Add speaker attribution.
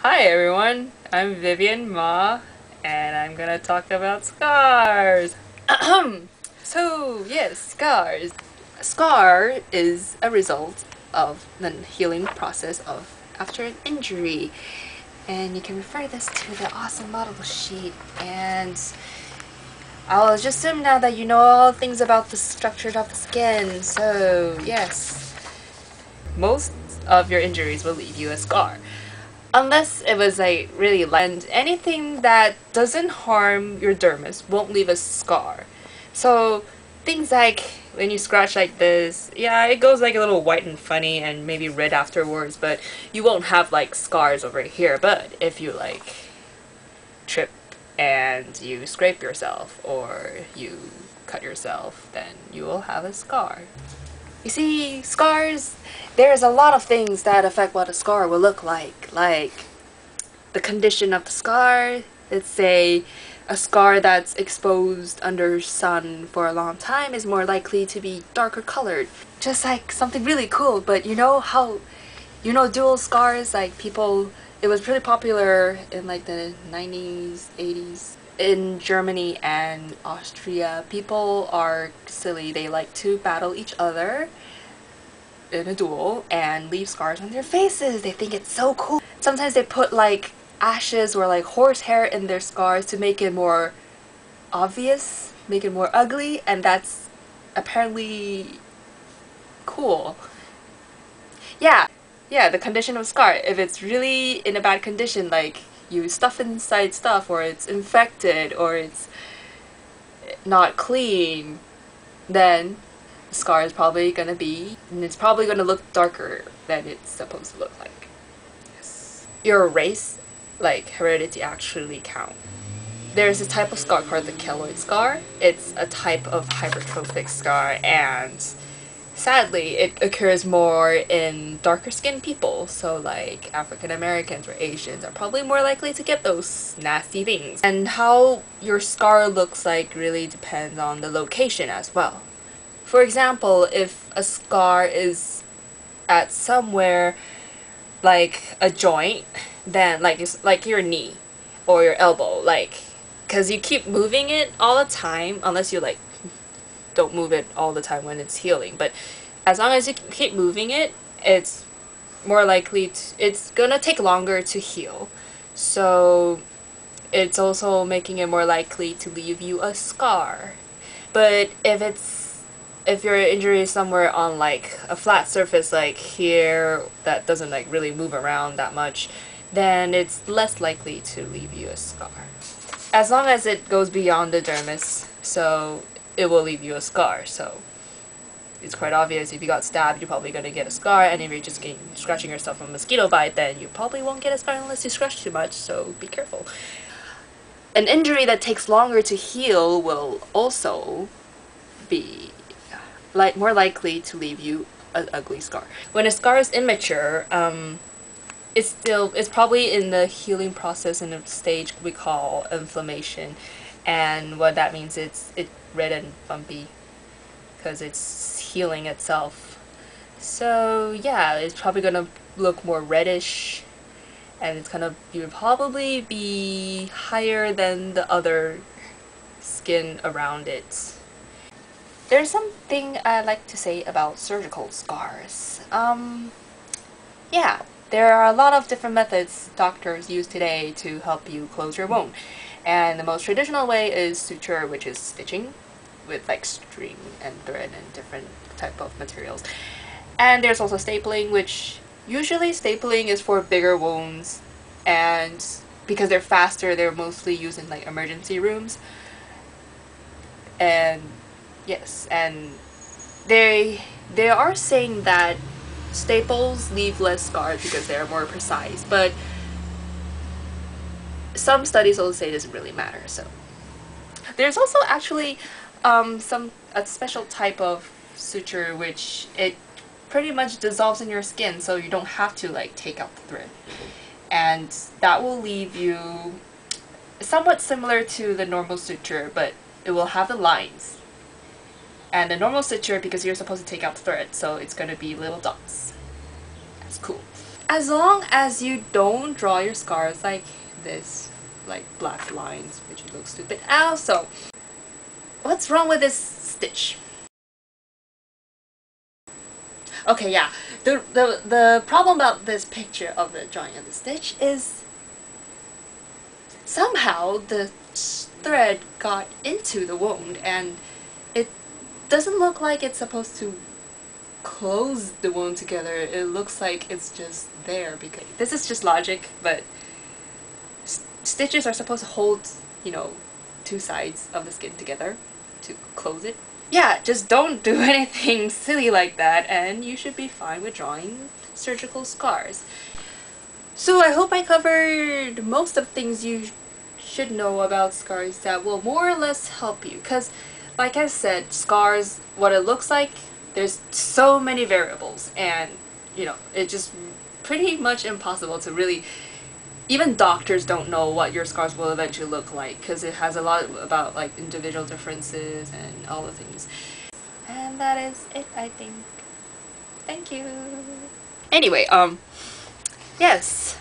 Speaker 1: Hi everyone, I'm Vivian Ma, and I'm gonna talk about scars. So yes, scars. A scar is a result of the healing process of after an injury, and you can refer this to the awesome model sheet. And I'll just assume now that you know all things about the structure of the skin. So yes, most of your injuries will leave you a scar. Unless it was like really light, and anything that doesn't harm your dermis won't leave a scar. So things like when you scratch like this, yeah, it goes like a little white and funny and maybe red afterwards, but you won't have like scars over here. But if you like trip and you scrape yourself or you cut yourself, then you will have a scar. You see, scars, there's a lot of things that affect what a scar will look like the condition of the scar. Let's say a scar that's exposed under sun for a long time is more likely to be darker colored. Just like something really cool, but you know how, dual scars, like people, it was pretty popular in like the 90s, 80s. In Germany and Austria, people are silly. They like to battle each other in a duel and leave scars on their faces. They think it's so cool. Sometimes they put like ashes or like horsehair in their scars to make it more obvious, make it more ugly, and that's apparently cool. Yeah, the condition of a scar. If it's really in a bad condition, like you stuff inside stuff, or it's infected, or it's not clean, then the scar is probably gonna be, and it's probably gonna look darker than it's supposed to look like. Yes. Your race, like heredity, actually count. There's a type of scar called the keloid scar. It's a type of hypertrophic scar, and sadly, it occurs more in darker skinned people, so like African Americans or Asians are probably more likely to get those nasty things. And how your scar looks like really depends on the location as well. For example, if a scar is at somewhere like a joint, then like it's like your knee or your elbow, like, because you keep moving it all the time, unless you like don't move it all the time when it's healing, but as long as you keep moving it, it's more likely to, it's gonna take longer to heal. So it's also making it more likely to leave you a scar. But if your injury is somewhere on like a flat surface like here that doesn't like really move around that much, then it's less likely to leave you a scar. As long as it goes beyond the dermis, so it will leave you a scar. So it's quite obvious if you got stabbed, you're probably going to get a scar, and if you're just scratching yourself from a mosquito bite, then you probably won't get a scar unless you scratch too much, so be careful. An injury that takes longer to heal will also be more likely to leave you an ugly scar. When a scar is immature, it's probably in the healing process in a stage we call inflammation, and what that means it's red and bumpy because it's healing itself. So yeah, it's probably gonna look more reddish, and it's gonna probably be higher than the other skin around it. There's something I like to say about surgical scars. Yeah, there are a lot of different methods doctors use today to help you close your wound. And the most traditional way is suture, which is stitching with like string and thread and different type of materials. And there's also stapling, which usually stapling is for bigger wounds, and because they're faster, they're mostly used in like emergency rooms. And yes, and they are saying that staples leave less scars because they're more precise, but some studies also say it doesn't really matter. So there's also actually a special type of suture which it pretty much dissolves in your skin, so you don't have to like take out the thread, and that will leave you somewhat similar to the normal suture, but it will have the lines. And the normal suture, because you're supposed to take out the thread, so it's going to be little dots. That's cool. As long as you don't draw your scars like this, like black lines, which looks stupid. Also, what's wrong with this stitch? Okay, yeah. The problem about this picture of the drawing of the stitch is somehow the thread got into the wound and it doesn't look like it's supposed to close the wound together. It looks like it's just there because this is just logic, but stitches are supposed to hold, you know, two sides of the skin together to close it. Yeah, just don't do anything silly like that and you should be fine with drawing surgical scars. So I hope I covered most of things you should know about scars that will more or less help you, because like I said, scars, what it looks like, there's so many variables and you know, it's just pretty much impossible to really, even doctors don't know what your scars will eventually look like because it has a lot about like individual differences and all the things. And that is it, I think. Thank you. Anyway, yes.